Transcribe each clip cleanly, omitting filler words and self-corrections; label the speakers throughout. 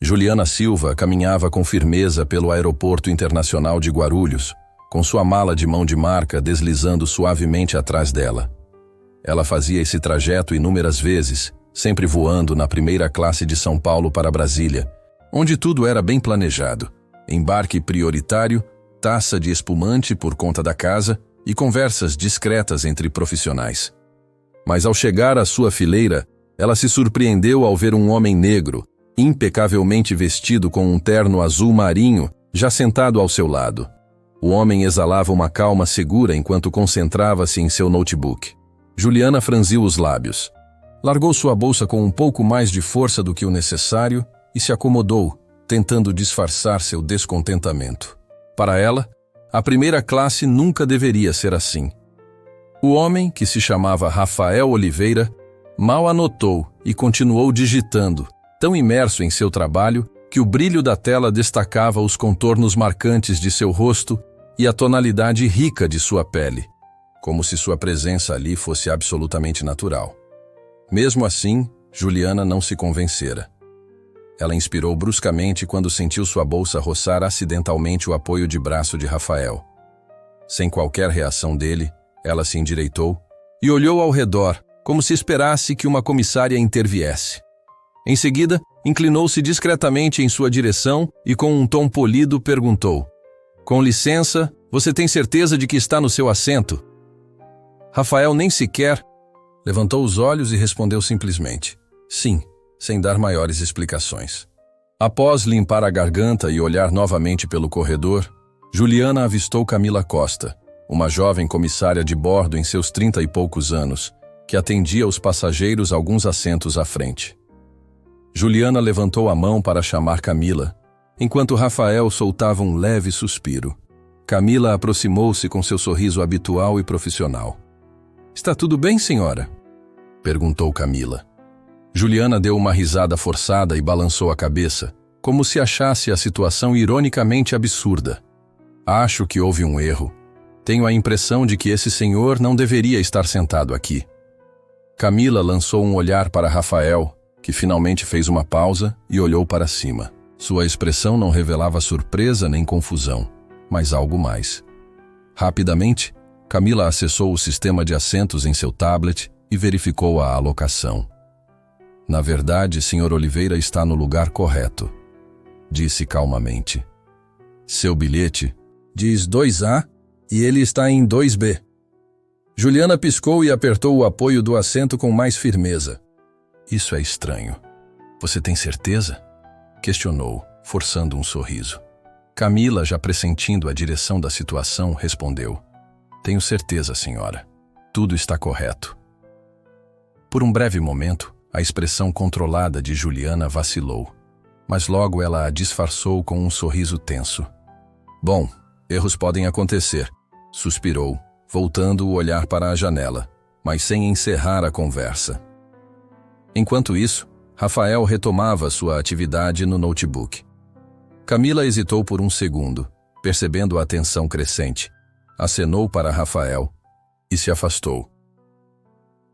Speaker 1: Juliana Silva caminhava com firmeza pelo aeroporto internacional de Guarulhos, com sua mala de mão de marca deslizando suavemente atrás dela. Ela fazia esse trajeto inúmeras vezes, sempre voando na primeira classe de São Paulo para Brasília, onde tudo era bem planejado. Embarque prioritário, taça de espumante por conta da casa e conversas discretas entre profissionais. Mas ao chegar à sua fileira, ela se surpreendeu ao ver um homem negro, impecavelmente vestido com um terno azul marinho, já sentado ao seu lado. O homem exalava uma calma segura enquanto concentrava-se em seu notebook. Juliana franziu os lábios. Largou sua bolsa com um pouco mais de força do que o necessário e se acomodou, tentando disfarçar seu descontentamento. Para ela, a primeira classe nunca deveria ser assim. O homem, que se chamava Rafael Oliveira, mal a notou e continuou digitando, tão imerso em seu trabalho que o brilho da tela destacava os contornos marcantes de seu rosto e a tonalidade rica de sua pele, como se sua presença ali fosse absolutamente natural. Mesmo assim, Juliana não se convencera. Ela inspirou bruscamente quando sentiu sua bolsa roçar acidentalmente o apoio de braço de Rafael. Sem qualquer reação dele, ela se endireitou e olhou ao redor, como se esperasse que uma comissária interviesse. Em seguida, inclinou-se discretamente em sua direção e com um tom polido perguntou: "Com licença, você tem certeza de que está no seu assento?" Rafael nem sequer levantou os olhos e respondeu simplesmente: "Sim", sem dar maiores explicações. Após limpar a garganta e olhar novamente pelo corredor, Juliana avistou Camila Costa, uma jovem comissária de bordo em seus 30 e poucos anos, que atendia os passageiros alguns assentos à frente. Juliana levantou a mão para chamar Camila, enquanto Rafael soltava um leve suspiro. Camila aproximou-se com seu sorriso habitual e profissional. "Está tudo bem, senhora?" perguntou Camila. Juliana deu uma risada forçada e balançou a cabeça, como se achasse a situação ironicamente absurda. "Acho que houve um erro. Tenho a impressão de que esse senhor não deveria estar sentado aqui." Camila lançou um olhar para Rafael, que finalmente fez uma pausa e olhou para cima. Sua expressão não revelava surpresa nem confusão, mas algo mais. Rapidamente, Camila acessou o sistema de assentos em seu tablet e verificou a alocação. "Na verdade, Sr. Oliveira está no lugar correto", disse calmamente. "Seu bilhete diz 2A e ele está em 2B. Juliana piscou e apertou o apoio do assento com mais firmeza. "Isso é estranho. Você tem certeza?" questionou, forçando um sorriso. Camila, já pressentindo a direção da situação, respondeu: "Tenho certeza, senhora. Tudo está correto." Por um breve momento, a expressão controlada de Juliana vacilou, mas logo ela a disfarçou com um sorriso tenso. "Bom, erros podem acontecer", suspirou, voltando o olhar para a janela, mas sem encerrar a conversa. Enquanto isso, Rafael retomava sua atividade no notebook. Camila hesitou por um segundo, percebendo a tensão crescente. Acenou para Rafael e se afastou.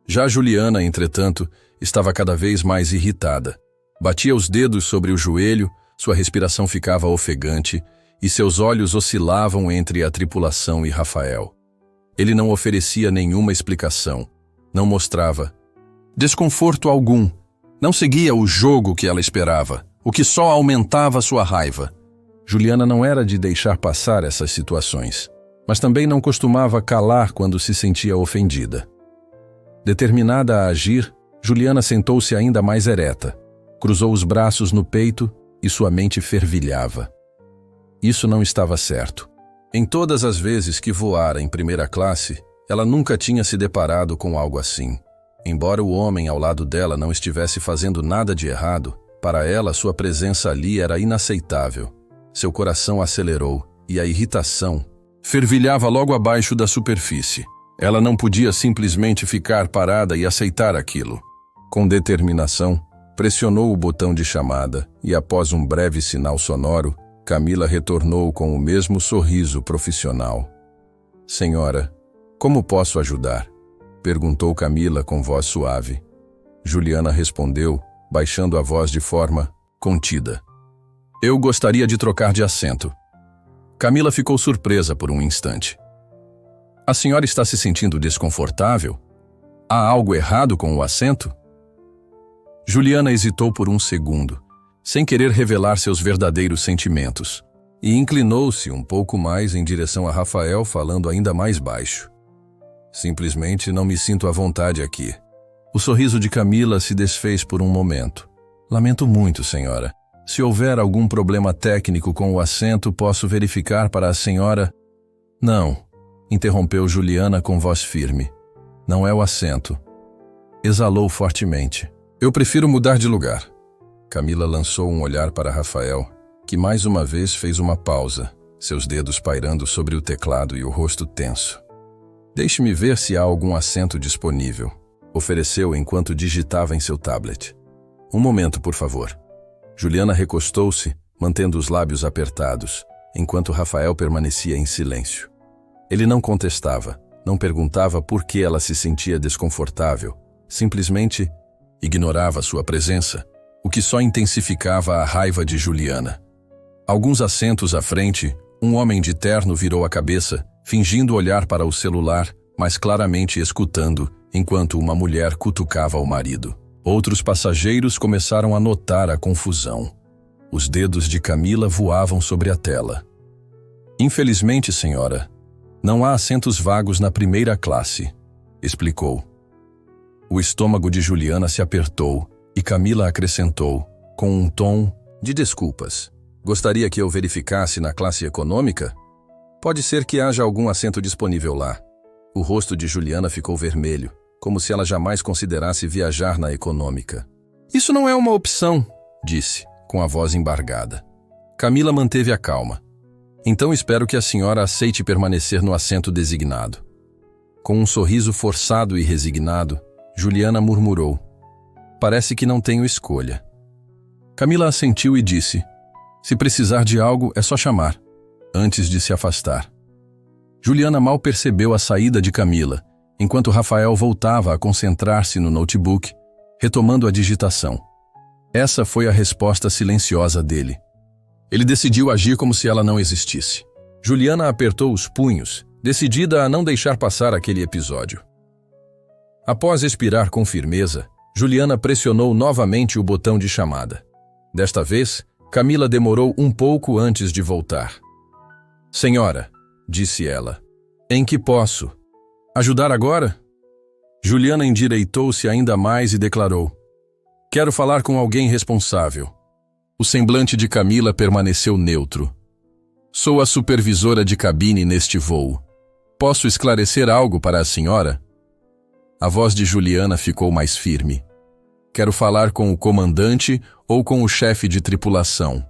Speaker 1: Já Juliana, entretanto, estava cada vez mais irritada. Batia os dedos sobre o joelho, sua respiração ficava ofegante e seus olhos oscilavam entre a tripulação e Rafael. Ele não oferecia nenhuma explicação, não mostrava desconforto algum, não seguia o jogo que ela esperava, o que só aumentava sua raiva. Juliana não era de deixar passar essas situações, mas também não costumava calar quando se sentia ofendida. Determinada a agir, Juliana sentou-se ainda mais ereta, cruzou os braços no peito e sua mente fervilhava. Isso não estava certo. Em todas as vezes que voara em primeira classe, ela nunca tinha se deparado com algo assim. Embora o homem ao lado dela não estivesse fazendo nada de errado, para ela sua presença ali era inaceitável. Seu coração acelerou e a irritação fervilhava logo abaixo da superfície. Ela não podia simplesmente ficar parada e aceitar aquilo. Com determinação, pressionou o botão de chamada e, após um breve sinal sonoro, Camila retornou com o mesmo sorriso profissional. "Senhora, como posso ajudar?" perguntou Camila com voz suave. Juliana respondeu, baixando a voz de forma contida: Eu gostaria de trocar de assento. Camila ficou surpresa por um instante. A senhora está se sentindo desconfortável? Há algo errado com o assento? Juliana hesitou por um segundo, sem querer revelar seus verdadeiros sentimentos, e inclinou-se um pouco mais em direção a Rafael, falando ainda mais baixo. Simplesmente não me sinto à vontade aqui. O sorriso de Camila se desfez por um momento. Lamento muito, senhora. Se houver algum problema técnico com o assento, posso verificar para a senhora... Não, interrompeu Juliana com voz firme. Não é o assento. Exalou fortemente. Eu prefiro mudar de lugar. Camila lançou um olhar para Rafael, que mais uma vez fez uma pausa, seus dedos pairando sobre o teclado e o rosto tenso. Deixe-me ver se há algum assento disponível, ofereceu enquanto digitava em seu tablet. Um momento, por favor. Juliana recostou-se, mantendo os lábios apertados, enquanto Rafael permanecia em silêncio. Ele não contestava, não perguntava por que ela se sentia desconfortável, simplesmente ignorava sua presença, o que só intensificava a raiva de Juliana. Alguns assentos à frente, um homem de terno virou a cabeça, fingindo olhar para o celular, mas claramente escutando, enquanto uma mulher cutucava o marido. Outros passageiros começaram a notar a confusão. Os dedos de Camila voavam sobre a tela. Infelizmente, senhora, não há assentos vagos na primeira classe, explicou. O estômago de Juliana se apertou e Camila acrescentou, com um tom de desculpas. Gostaria que eu verificasse na classe econômica? Pode ser que haja algum assento disponível lá. O rosto de Juliana ficou vermelho, como se ela jamais considerasse viajar na econômica. Isso não é uma opção, disse, com a voz embargada. Camila manteve a calma. Então espero que a senhora aceite permanecer no assento designado. Com um sorriso forçado e resignado, Juliana murmurou. Parece que não tenho escolha. Camila assentiu e disse, se precisar de algo é só chamar, antes de se afastar. Juliana mal percebeu a saída de Camila, enquanto Rafael voltava a concentrar-se no notebook, retomando a digitação. Essa foi a resposta silenciosa dele. Ele decidiu agir como se ela não existisse. Juliana apertou os punhos, decidida a não deixar passar aquele episódio. Após expirar com firmeza, Juliana pressionou novamente o botão de chamada. Desta vez, Camila demorou um pouco antes de voltar. Senhora, disse ela, em que posso? Ajudar agora? Juliana endireitou-se ainda mais e declarou, quero falar com alguém responsável. O semblante de Camila permaneceu neutro. Sou a supervisora de cabine neste voo. Posso esclarecer algo para a senhora? A voz de Juliana ficou mais firme. Quero falar com o comandante ou com o chefe de tripulação.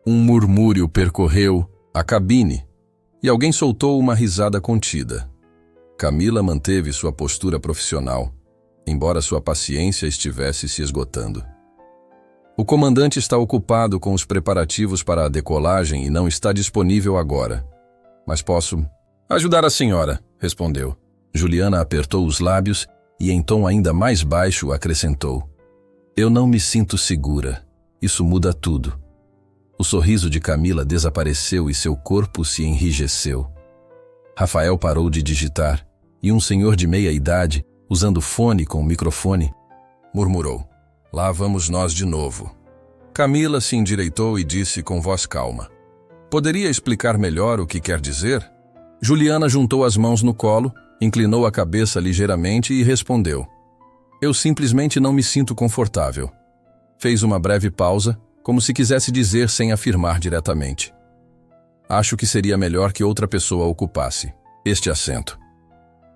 Speaker 1: Um murmúrio percorreu a cabine e alguém soltou uma risada contida. Camila manteve sua postura profissional, embora sua paciência estivesse se esgotando. O comandante está ocupado com os preparativos para a decolagem e não está disponível agora. Mas posso ajudar a senhora, respondeu. Juliana apertou os lábios e em tom ainda mais baixo acrescentou. Eu não me sinto segura. Isso muda tudo. O sorriso de Camila desapareceu e seu corpo se enrijeceu. Rafael parou de digitar e um senhor de meia idade, usando fone com microfone, murmurou. Lá vamos nós de novo. Camila se endireitou e disse com voz calma. Poderia explicar melhor o que quer dizer? Juliana juntou as mãos no colo, inclinou a cabeça ligeiramente e respondeu. Eu simplesmente não me sinto confortável. Fez uma breve pausa, como se quisesse dizer sem afirmar diretamente. Acho que seria melhor que outra pessoa ocupasse este assento.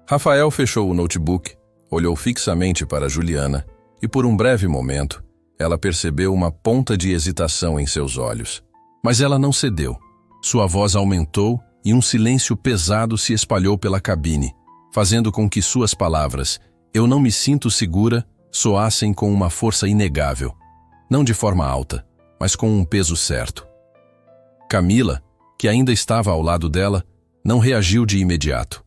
Speaker 1: Rafael fechou o notebook, olhou fixamente para Juliana e por um breve momento, ela percebeu uma ponta de hesitação em seus olhos. Mas ela não cedeu. Sua voz aumentou e um silêncio pesado se espalhou pela cabine, fazendo com que suas palavras, eu não me sinto segura, soassem com uma força inegável. Não de forma alta, mas com um peso certo. Camila, que ainda estava ao lado dela, não reagiu de imediato.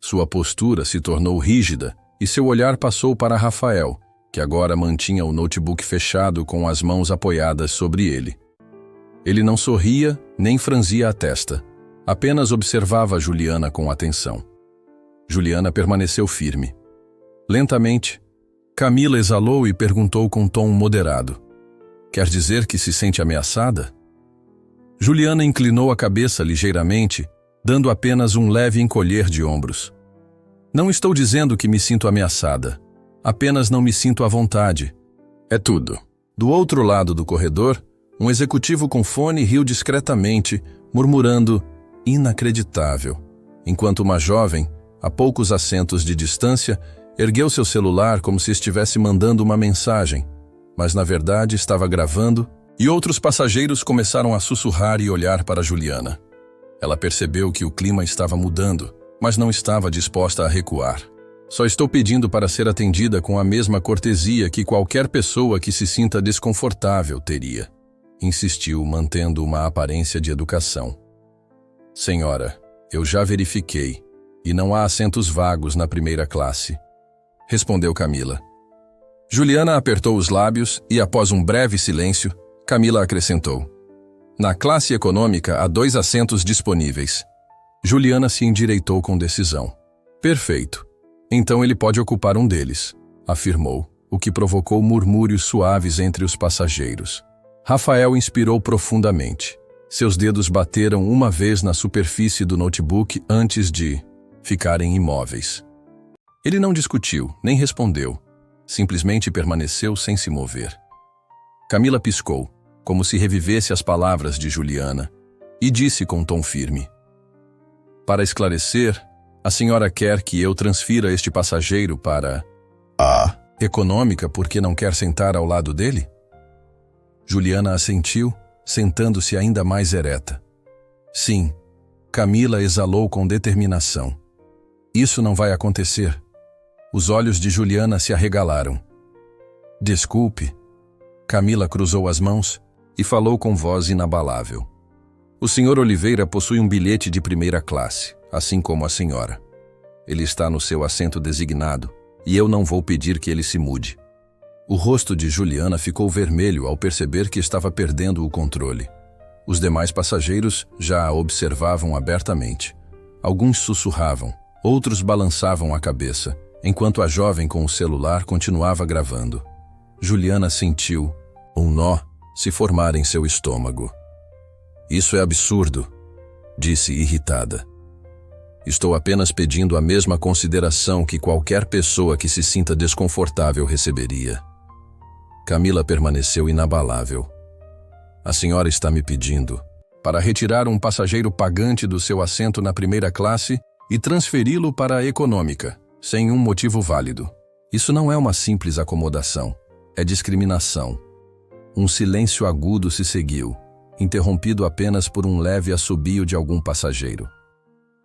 Speaker 1: Sua postura se tornou rígida e seu olhar passou para Rafael, que agora mantinha o notebook fechado com as mãos apoiadas sobre ele. Ele não sorria nem franzia a testa. Apenas observava Juliana com atenção. Juliana permaneceu firme. Lentamente, Camila exalou e perguntou com tom moderado: "Quer dizer que se sente ameaçada?" Juliana inclinou a cabeça ligeiramente, dando apenas um leve encolher de ombros. "Não estou dizendo que me sinto ameaçada. Apenas não me sinto à vontade. É tudo." Do outro lado do corredor, um executivo com fone riu discretamente, murmurando "inacreditável", enquanto uma jovem, a poucos assentos de distância, ergueu seu celular como se estivesse mandando uma mensagem, mas na verdade estava gravando, e outros passageiros começaram a sussurrar e olhar para Juliana. Ela percebeu que o clima estava mudando, mas não estava disposta a recuar. "Só estou pedindo para ser atendida com a mesma cortesia que qualquer pessoa que se sinta desconfortável teria", insistiu, mantendo uma aparência de educação. "Senhora, eu já verifiquei, e não há assentos vagos na primeira classe", respondeu Camila. Juliana apertou os lábios e, após um breve silêncio, Camila acrescentou: "Na classe econômica há 2 assentos disponíveis." Juliana se endireitou com decisão. "Perfeito. Então ele pode ocupar um deles", afirmou, o que provocou murmúrios suaves entre os passageiros. Rafael inspirou profundamente. Seus dedos bateram uma vez na superfície do notebook antes de ficarem imóveis. Ele não discutiu, nem respondeu. Simplesmente permaneceu sem se mover. Camila piscou, como se revivesse as palavras de Juliana, e disse com tom firme: "Para esclarecer, a senhora quer que eu transfira este passageiro para a econômica porque não quer sentar ao lado dele?" Juliana assentiu, sentando-se ainda mais ereta. "Sim", Camila exalou com determinação. "Isso não vai acontecer." Os olhos de Juliana se arregalaram. "Desculpe." Camila cruzou as mãos e falou com voz inabalável: "O Sr. Oliveira possui um bilhete de primeira classe, assim como a senhora. Ele está no seu assento designado e eu não vou pedir que ele se mude." O rosto de Juliana ficou vermelho ao perceber que estava perdendo o controle. Os demais passageiros já a observavam abertamente. Alguns sussurravam, outros balançavam a cabeça, enquanto a jovem com o celular continuava gravando. Juliana sentiu um nó se formar em seu estômago. "Isso é absurdo", disse irritada. "Estou apenas pedindo a mesma consideração que qualquer pessoa que se sinta desconfortável receberia." Camila permaneceu inabalável. "A senhora está me pedindo para retirar um passageiro pagante do seu assento na primeira classe e transferi-lo para a econômica, sem um motivo válido. Isso não é uma simples acomodação, é discriminação." Um silêncio agudo se seguiu, interrompido apenas por um leve assobio de algum passageiro.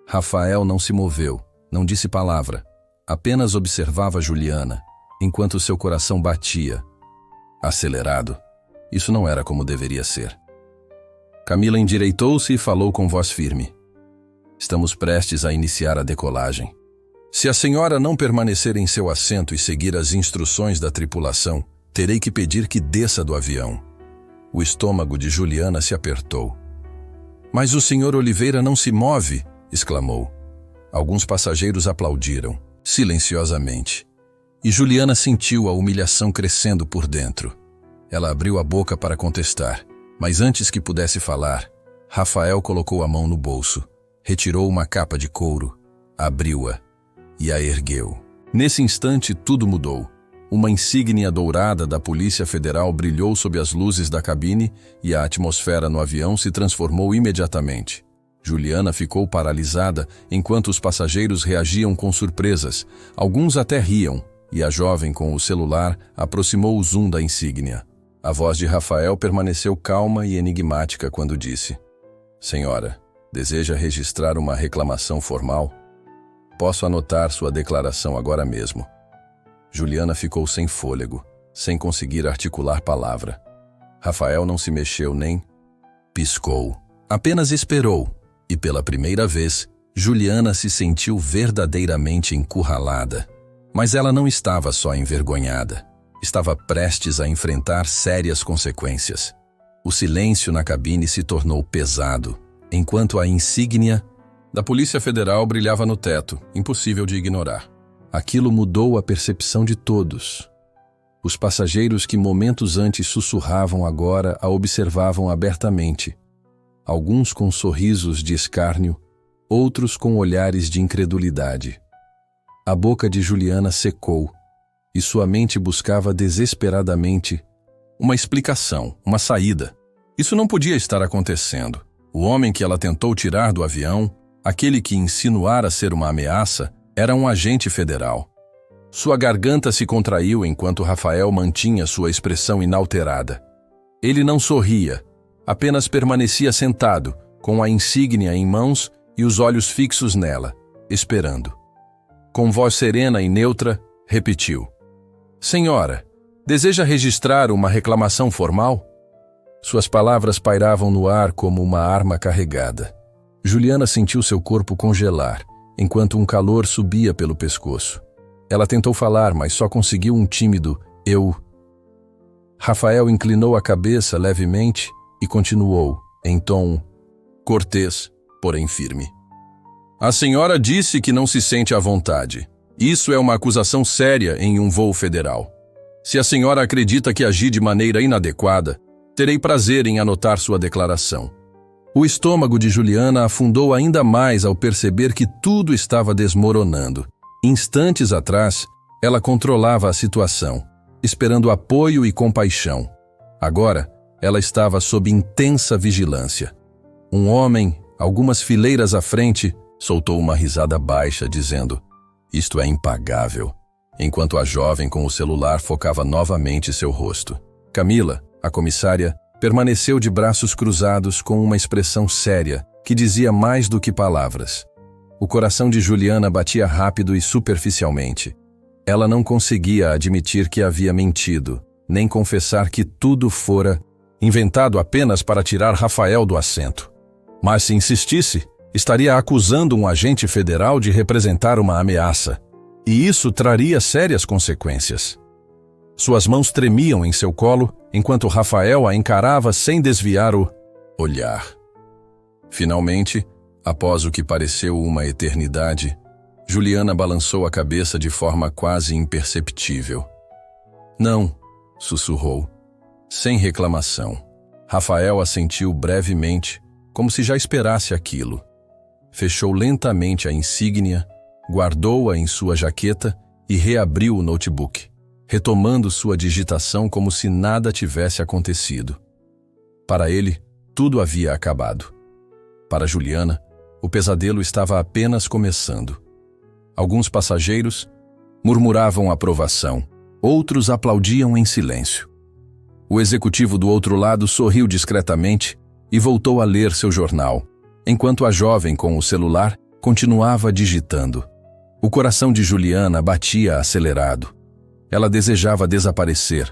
Speaker 1: Rafael não se moveu, não disse palavra, apenas observava Juliana, enquanto seu coração batia. Acelerado. Isso não era como deveria ser. Camila endireitou-se e falou com voz firme: "Estamos prestes a iniciar a decolagem. Se a senhora não permanecer em seu assento e seguir as instruções da tripulação, terei que pedir que desça do avião." O estômago de Juliana se apertou. "Mas o Sr. Oliveira não se move!" exclamou. Alguns passageiros aplaudiram, silenciosamente. E Juliana sentiu a humilhação crescendo por dentro. Ela abriu a boca para contestar, mas antes que pudesse falar, Rafael colocou a mão no bolso, retirou uma capa de couro, abriu-a e a ergueu. Nesse instante tudo mudou. Uma insígnia dourada da Polícia Federal brilhou sob as luzes da cabine e a atmosfera no avião se transformou imediatamente. Juliana ficou paralisada enquanto os passageiros reagiam com surpresas, alguns até riam, e a jovem com o celular aproximou o zoom da insígnia. A voz de Rafael permaneceu calma e enigmática quando disse: "Senhora, deseja registrar uma reclamação formal? Posso anotar sua declaração agora mesmo." Juliana ficou sem fôlego, sem conseguir articular palavra. Rafael não se mexeu nem piscou. Apenas esperou, e pela primeira vez, Juliana se sentiu verdadeiramente encurralada. Mas ela não estava só envergonhada. Estava prestes a enfrentar sérias consequências. O silêncio na cabine se tornou pesado, enquanto a insígnia da Polícia Federal brilhava no teto, impossível de ignorar. Aquilo mudou a percepção de todos. Os passageiros que momentos antes sussurravam agora a observavam abertamente, alguns com sorrisos de escárnio, outros com olhares de incredulidade. A boca de Juliana secou, e sua mente buscava desesperadamente uma explicação, uma saída. Isso não podia estar acontecendo. O homem que ela tentou tirar do avião, aquele que insinuara ser uma ameaça, era um agente federal. Sua garganta se contraiu enquanto Rafael mantinha sua expressão inalterada. Ele não sorria, apenas permanecia sentado, com a insígnia em mãos e os olhos fixos nela, esperando. Com voz serena e neutra, repetiu: "Senhora, deseja registrar uma reclamação formal?" Suas palavras pairavam no ar como uma arma carregada. Juliana sentiu seu corpo congelar, enquanto um calor subia pelo pescoço. Ela tentou falar, mas só conseguiu um tímido "eu". Rafael inclinou a cabeça levemente e continuou, em tom cortês, porém firme. "A senhora disse que não se sente à vontade. Isso é uma acusação séria em um voo federal. Se a senhora acredita que agi de maneira inadequada, terei prazer em anotar sua declaração." O estômago de Juliana afundou ainda mais ao perceber que tudo estava desmoronando. Instantes atrás, ela controlava a situação, esperando apoio e compaixão. Agora, ela estava sob intensa vigilância. Um homem, algumas fileiras à frente, soltou uma risada baixa, dizendo: "Isto é impagável", enquanto a jovem com o celular focava novamente seu rosto. Camila, a comissária, permaneceu de braços cruzados com uma expressão séria que dizia mais do que palavras. O coração de Juliana batia rápido e superficialmente. Ela não conseguia admitir que havia mentido, nem confessar que tudo fora inventado apenas para tirar Rafael do assento. Mas se insistisse, estaria acusando um agente federal de representar uma ameaça, e isso traria sérias consequências. Suas mãos tremiam em seu colo, enquanto Rafael a encarava sem desviar o olhar. Finalmente, após o que pareceu uma eternidade, Juliana balançou a cabeça de forma quase imperceptível. "Não", sussurrou, sem reclamação. Rafael assentiu brevemente, como se já esperasse aquilo. Fechou lentamente a insígnia, guardou-a em sua jaqueta e reabriu o notebook, retomando sua digitação como se nada tivesse acontecido. Para ele, tudo havia acabado. Para Juliana, o pesadelo estava apenas começando. Alguns passageiros murmuravam aprovação, outros aplaudiam em silêncio. O executivo do outro lado sorriu discretamente e voltou a ler seu jornal, enquanto a jovem com o celular continuava digitando. O coração de Juliana batia acelerado. Ela desejava desaparecer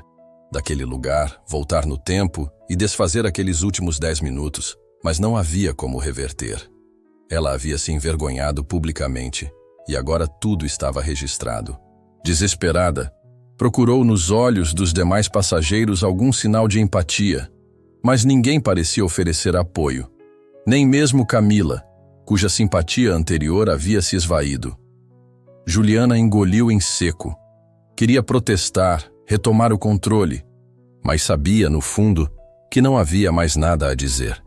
Speaker 1: daquele lugar, voltar no tempo e desfazer aqueles últimos 10 minutos, mas não havia como reverter. Ela havia se envergonhado publicamente e agora tudo estava registrado. Desesperada, procurou nos olhos dos demais passageiros algum sinal de empatia, mas ninguém parecia oferecer apoio. Nem mesmo Camila, cuja simpatia anterior havia se esvaído. Juliana engoliu em seco. Queria protestar, retomar o controle, mas sabia, no fundo, que não havia mais nada a dizer.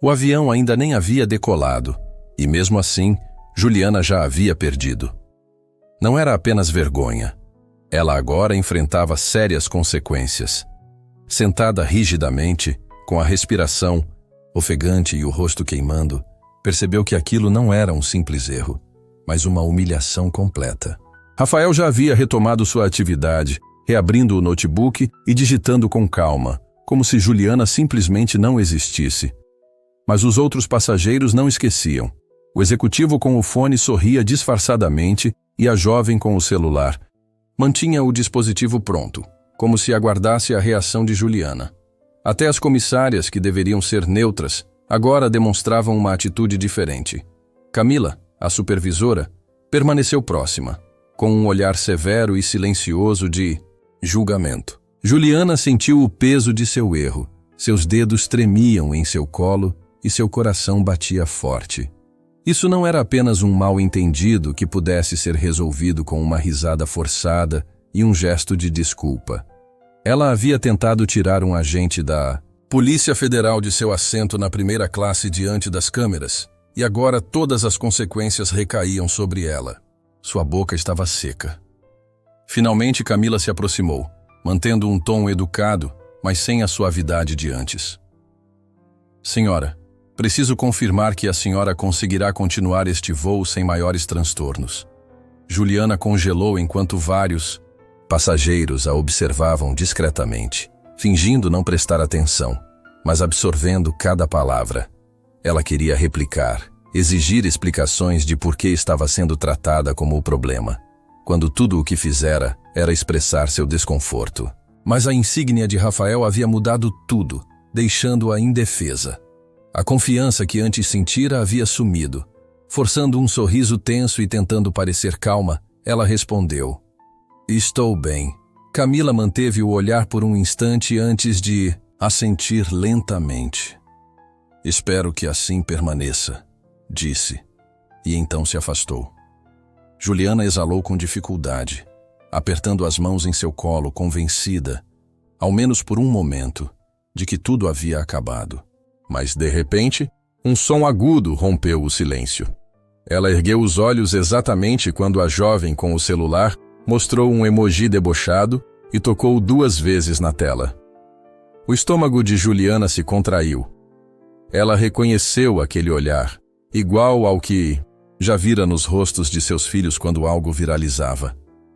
Speaker 1: O avião ainda nem havia decolado, e mesmo assim, Juliana já havia perdido. Não era apenas vergonha. Ela agora enfrentava sérias consequências. Sentada rigidamente, com a respiração ofegante e o rosto queimando, percebeu que aquilo não era um simples erro, mas uma humilhação completa. Rafael já havia retomado sua atividade, reabrindo o notebook e digitando com calma, como se Juliana simplesmente não existisse. Mas os outros passageiros não esqueciam. O executivo com o fone sorria disfarçadamente e a jovem com o celular mantinha o dispositivo pronto, como se aguardasse a reação de Juliana. Até as comissárias, que deveriam ser neutras, agora demonstravam uma atitude diferente. Camila, a supervisora, permaneceu próxima, com um olhar severo e silencioso de julgamento. Juliana sentiu o peso de seu erro, Seus dedos tremiam em seu colo e seu coração batia forte. Isso não era apenas um mal-entendido que pudesse ser resolvido com uma risada forçada e um gesto de desculpa. Ela havia tentado tirar um agente da Polícia Federal de seu assento na primeira classe diante das câmeras, e agora todas as consequências recaíam sobre ela. Sua boca estava seca. Finalmente Camila se aproximou, mantendo um tom educado, mas sem a suavidade de antes. Senhora, preciso confirmar que a senhora conseguirá continuar este voo sem maiores transtornos. Juliana congelou enquanto vários passageiros a observavam discretamente, fingindo não prestar atenção, mas absorvendo cada palavra. Ela queria replicar, exigir explicações de por que estava sendo tratada como o problema, quando tudo o que fizera era expressar seu desconforto. Mas a insígnia de Rafael havia mudado tudo, deixando-a indefesa. A confiança que antes sentira havia sumido. Forçando um sorriso tenso e tentando parecer calma, ela respondeu: "Estou bem." Camila manteve o olhar por um instante antes de assentir lentamente. "Espero que assim permaneça", disse, e então se afastou. Juliana exalou com dificuldade, apertando as mãos em seu colo, convencida, ao menos por um momento, de que tudo havia acabado. Mas, de repente, um som agudo rompeu o silêncio. Ela ergueu os olhos exatamente quando a jovem com o celular mostrou um emoji debochado e tocou 2 vezes na tela. O estômago de Juliana se contraiu. Ela reconheceu aquele olhar, igual ao que já vira nos rostos de seus filhos quando algo viralizava.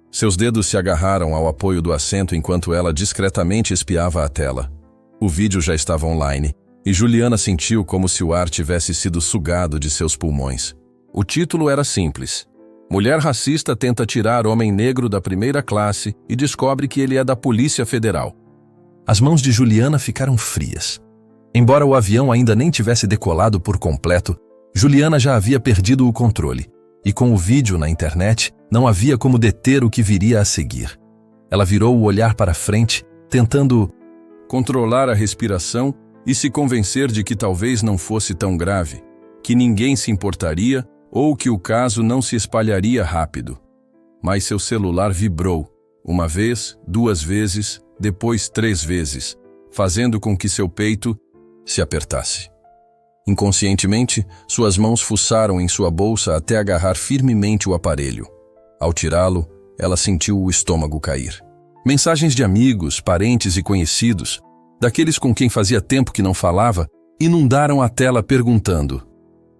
Speaker 1: Seus dedos se agarraram ao apoio do assento enquanto ela discretamente espiava a tela. O vídeo já estava online, e Juliana sentiu como se o ar tivesse sido sugado de seus pulmões. O título era simples: Mulher racista tenta tirar homem negro da primeira classe e descobre que ele é da Polícia Federal. As mãos de Juliana ficaram frias. Embora o avião ainda nem tivesse decolado por completo, Juliana já havia perdido o controle, e com o vídeo na internet, não havia como deter o que viria a seguir. Ela virou o olhar para frente, tentando controlar a respiração e se convencer de que talvez não fosse tão grave, que ninguém se importaria ou que o caso não se espalharia rápido. Mas seu celular vibrou, 1 vez, 2 vezes, depois 3 vezes, fazendo com que seu peito se apertasse. Inconscientemente, suas mãos fuçaram em sua bolsa até agarrar firmemente o aparelho. Ao tirá-lo, ela sentiu o estômago cair. Mensagens de amigos, parentes e conhecidos, daqueles com quem fazia tempo que não falava, inundaram a tela perguntando: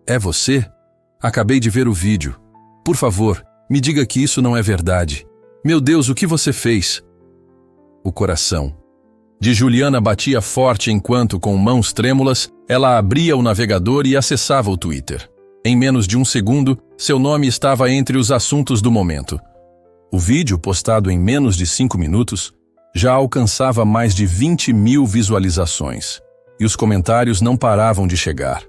Speaker 1: "É você? Acabei de ver o vídeo. Por favor, me diga que isso não é verdade. Meu Deus, o que você fez?" O coração de Juliana batia forte enquanto, com mãos trêmulas, ela abria o navegador e acessava o Twitter. Em menos de 1 segundo, seu nome estava entre os assuntos do momento. O vídeo, postado em menos de 5 minutos, já alcançava mais de 20.000 visualizações, e os comentários não paravam de chegar.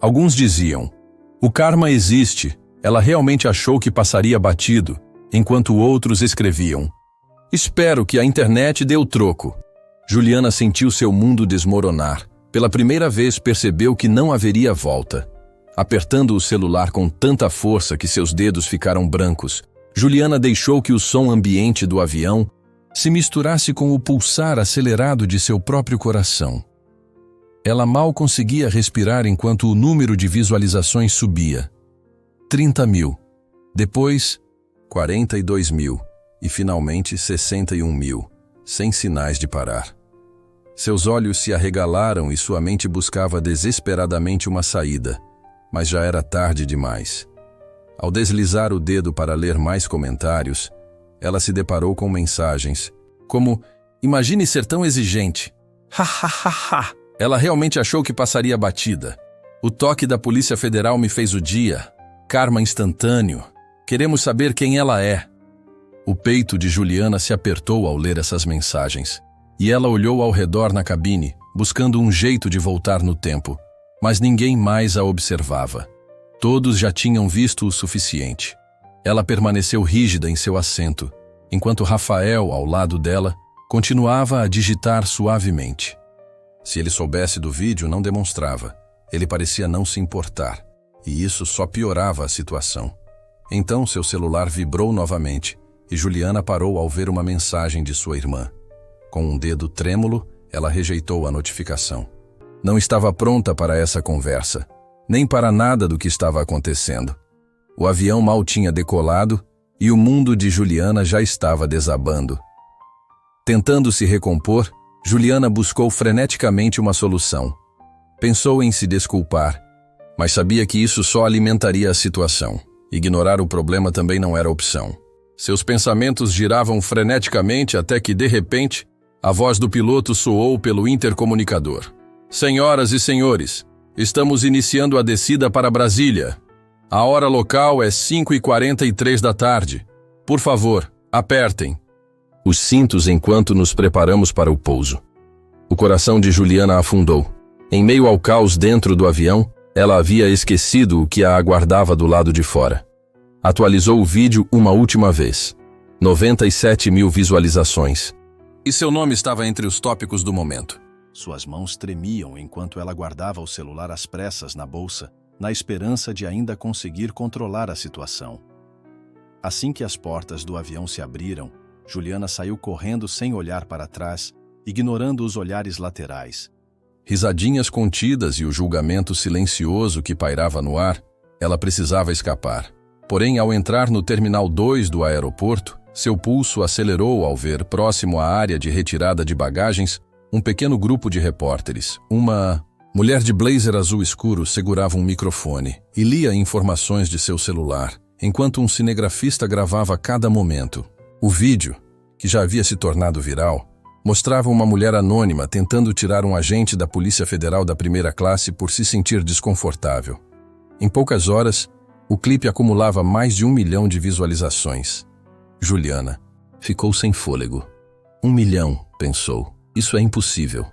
Speaker 1: Alguns diziam: "O karma existe, ela realmente achou que passaria batido", enquanto outros escreviam: "Espero que a internet dê o troco." Juliana sentiu seu mundo desmoronar. Pela primeira vez percebeu que não haveria volta. Apertando o celular com tanta força que seus dedos ficaram brancos, Juliana deixou que o som ambiente do avião se misturasse com o pulsar acelerado de seu próprio coração. Ela mal conseguia respirar enquanto o número de visualizações subia. 30.000. Depois, 42.000. E finalmente 61.000. Sem sinais de parar. Seus olhos se arregalaram e sua mente buscava desesperadamente uma saída, mas já era tarde demais. Ao deslizar o dedo para ler mais comentários, ela se deparou com mensagens, como: "Imagine ser tão exigente. Ha ha ha ha. Ela realmente achou que passaria batida. O toque da Polícia Federal me fez o dia. Karma instantâneo. Queremos saber quem ela é." O peito de Juliana se apertou ao ler essas mensagens, e ela olhou ao redor na cabine, buscando um jeito de voltar no tempo, mas ninguém mais a observava. Todos já tinham visto o suficiente. Ela permaneceu rígida em seu assento, enquanto Rafael, ao lado dela, continuava a digitar suavemente. Se ele soubesse do vídeo, não demonstrava. Ele parecia não se importar, e isso só piorava a situação. Então seu celular vibrou novamente, e Juliana parou ao ver uma mensagem de sua irmã. Com um dedo trêmulo, ela rejeitou a notificação. Não estava pronta para essa conversa, nem para nada do que estava acontecendo. O avião mal tinha decolado e o mundo de Juliana já estava desabando. Tentando se recompor, Juliana buscou freneticamente uma solução. Pensou em se desculpar, mas sabia que isso só alimentaria a situação. Ignorar o problema também não era opção. Seus pensamentos giravam freneticamente até que, de repente, a voz do piloto soou pelo intercomunicador. Senhoras e senhores, estamos iniciando a descida para Brasília. A hora local é 5h43 da tarde. Por favor, apertem os cintos enquanto nos preparamos para o pouso. O coração de Juliana afundou. Em meio ao caos dentro do avião, ela havia esquecido o que a aguardava do lado de fora. Atualizou o vídeo uma última vez. 97 mil visualizações. E seu nome estava entre os tópicos do momento. Suas mãos tremiam enquanto ela guardava o celular às pressas na bolsa, na esperança de ainda conseguir controlar a situação. Assim que as portas do avião se abriram, Juliana saiu correndo sem olhar para trás, ignorando os olhares laterais. Risadinhas contidas e o julgamento silencioso que pairava no ar, ela precisava escapar. Porém, ao entrar no Terminal 2 do aeroporto, seu pulso acelerou ao ver, próximo à área de retirada de bagagens, um pequeno grupo de repórteres. Uma mulher de blazer azul escuro segurava um microfone e lia informações de seu celular, enquanto um cinegrafista gravava a cada momento. O vídeo, que já havia se tornado viral, mostrava uma mulher anônima tentando tirar um agente da Polícia Federal da primeira classe por se sentir desconfortável. Em poucas horas, o clipe acumulava mais de 1 milhão de visualizações. Juliana ficou sem fôlego. 1 milhão, pensou. Isso é impossível.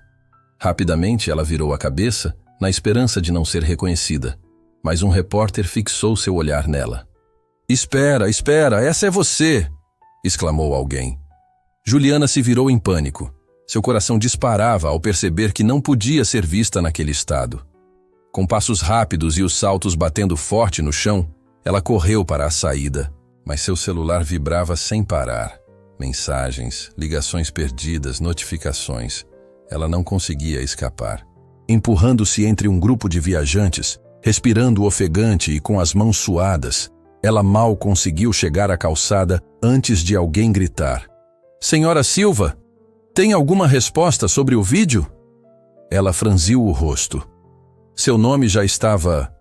Speaker 1: Rapidamente ela virou a cabeça, na esperança de não ser reconhecida. Mas um repórter fixou seu olhar nela. Espera, essa é você!" exclamou alguém. Juliana se virou em pânico. Seu coração disparava ao perceber que não podia ser vista naquele estado. Com passos rápidos e os saltos batendo forte no chão, ela correu para a saída, mas seu celular vibrava sem parar. Mensagens, ligações perdidas, notificações. Ela não conseguia escapar. Empurrando-se entre um grupo de viajantes, respirando ofegante e com as mãos suadas, ela mal conseguiu chegar à calçada antes de alguém gritar: "Senhora Silva, tem alguma resposta sobre o vídeo?" Ela franziu o rosto. Seu nome já estava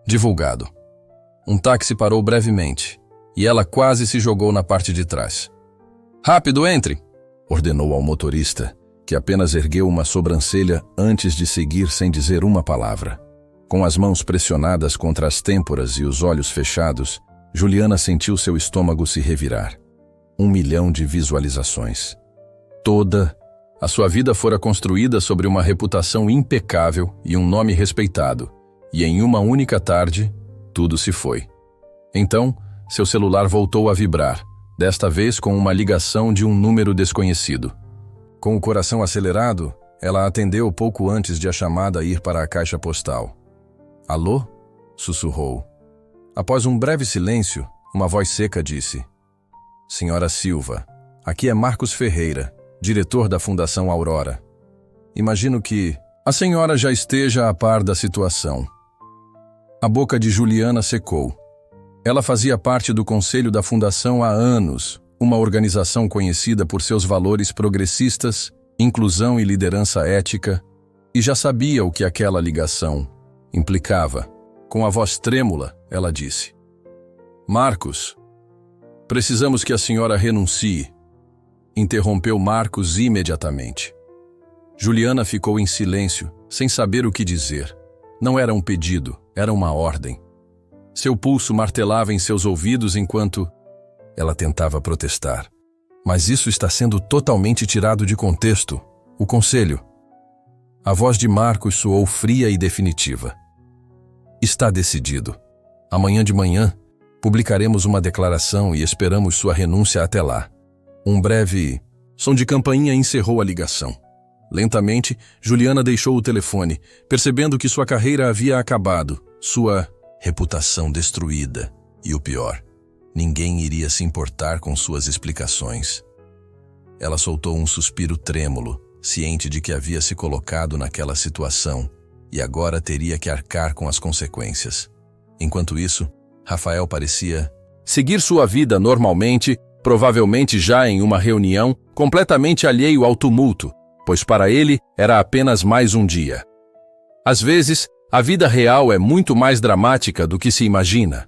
Speaker 1: divulgado. Um táxi parou brevemente, e ela quase se jogou na parte de trás. "Rápido, entre!" ordenou ao motorista, que apenas ergueu uma sobrancelha antes de seguir sem dizer uma palavra. Com as mãos pressionadas contra as têmporas e os olhos fechados, Juliana sentiu seu estômago se revirar. 1 milhão de visualizações. Toda a sua vida fora construída sobre uma reputação impecável e um nome respeitado, e em uma única tarde, tudo se foi. Então, seu celular voltou a vibrar, desta vez com uma ligação de um número desconhecido. Com o coração acelerado, ela atendeu pouco antes de a chamada ir para a caixa postal. "Alô?" sussurrou. Após um breve silêncio, uma voz seca disse: "Senhora Silva, aqui é Marcos Ferreira, diretor da Fundação Aurora. Imagino que a senhora já esteja a par da situação." A boca de Juliana secou. Ela fazia parte do conselho da Fundação há anos, uma organização conhecida por seus valores progressistas, inclusão e liderança ética, e já sabia o que aquela ligação implicava. Com a voz trêmula, ela disse: "Marcos, precisamos que a senhora renuncie." Interrompeu Marcos imediatamente. Juliana ficou em silêncio, sem saber o que dizer. Não era um pedido, era uma ordem. Seu pulso martelava em seus ouvidos enquanto ela tentava protestar. "Mas isso está sendo totalmente tirado de contexto. O conselho." A voz de Marcos soou fria e definitiva. "Está decidido. Amanhã de manhã, publicaremos uma declaração e esperamos sua renúncia até lá." Um breve som de campainha encerrou a ligação. Lentamente, Juliana deixou o telefone, percebendo que sua carreira havia acabado, sua reputação destruída. E o pior, ninguém iria se importar com suas explicações. Ela soltou um suspiro trêmulo, ciente de que havia se colocado naquela situação e agora teria que arcar com as consequências. Enquanto isso, Rafael parecia seguir sua vida normalmente, provavelmente já em uma reunião, completamente alheio ao tumulto, pois para ele era apenas mais um dia. Às vezes, a vida real é muito mais dramática do que se imagina.